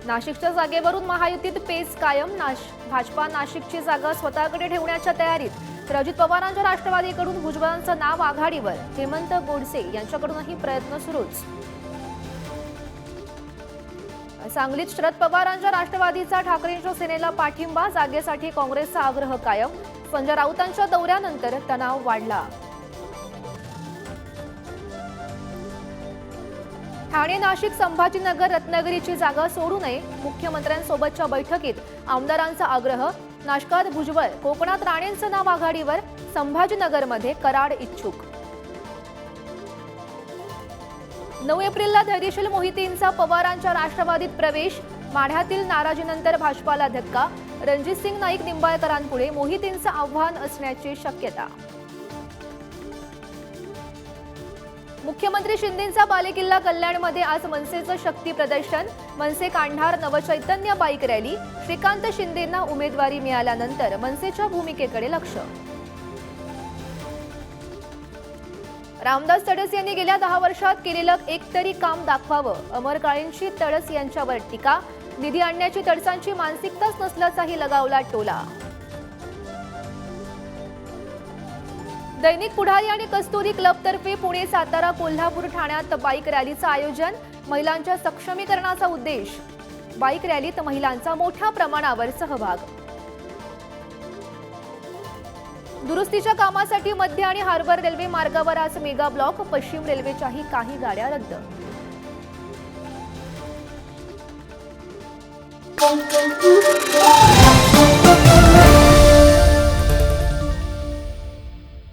नाशिकच्या जागेवरून महायुतीत पेच कायम. भाजपा नाशिकची जागा स्वतःकडे ठेवण्याच्या तयारीत. अजित पवारांच्या राष्ट्रवादीकडून भुजबळांचं नाव आघाडीवर. हेमंत गोडसे यांच्याकडूनही प्रयत्न सुरूच. सांगलीत शरद पवारांच्या राष्ट्रवादीचा ठाकरेंच्या सेनेला पाठिंबा. जागेसाठी काँग्रेसचा आग्रह कायम. संजय राऊतांच्या दौऱ्यानंतर तणाव वाढला. ठाणे, नाशिक, संभाजीनगर, रत्नागिरीची जागा सोडू नये. मुख्यमंत्र्यांसोबतच्या बैठकीत आमदारांचा आग्रह. नाशकात भुजबळ, कोकणात राणेंचं नाव आघाडीवर. संभाजीनगरमध्ये कराड इच्छुक. 9 एप्रिलला धैर्यशील मोहितेंचा पवारांच्या राष्ट्रवादीत प्रवेश. माढ्यातील नाराजीनंतर भाजपाला धक्का. रणजितसिंग नाईक निंबाळकरांपुढे मोहितेंचं आव्हान असण्याची शक्यता. मुख्यमंत्री शिंदेंचा बालेकिल्ला कल्याणमध्ये आज मनसेचं शक्ती प्रदर्शन. मनसे कांढार नवचैतन्य बाईक रॅली. श्रीकांत शिंदेंना उमेदवारी मिळाल्यानंतर मनसेच्या भूमिकेकडे लक्ष. रामदास तडस यांनी गेल्या 10 वर्षात केलेलं एक तरी काम दाखवावं. अमर काळेंची तडस यांच्यावर टीका. निधी आणण्याची तडसांची मानसिकताच नसल्याचाही लगावला टोला. दैनिक पुढारी आणि कस्तुरी क्लबतर्फे पुणे, सातारा, कोल्हापूर, ठाण्यात बाईक रॅलीचं आयोजन. महिलांच्या सक्षमीकरणाचा उद्देश. बाईक रॅलीत महिलांचा मोठ्या प्रमाणावर सहभाग. दुरुस्तीच्या कामासाठी मध्य आणि हार्बर रेल्वे मार्गावर आज मेगा ब्लॉक. पश्चिम रेल्वेच्याही काही गाड्या रद्द.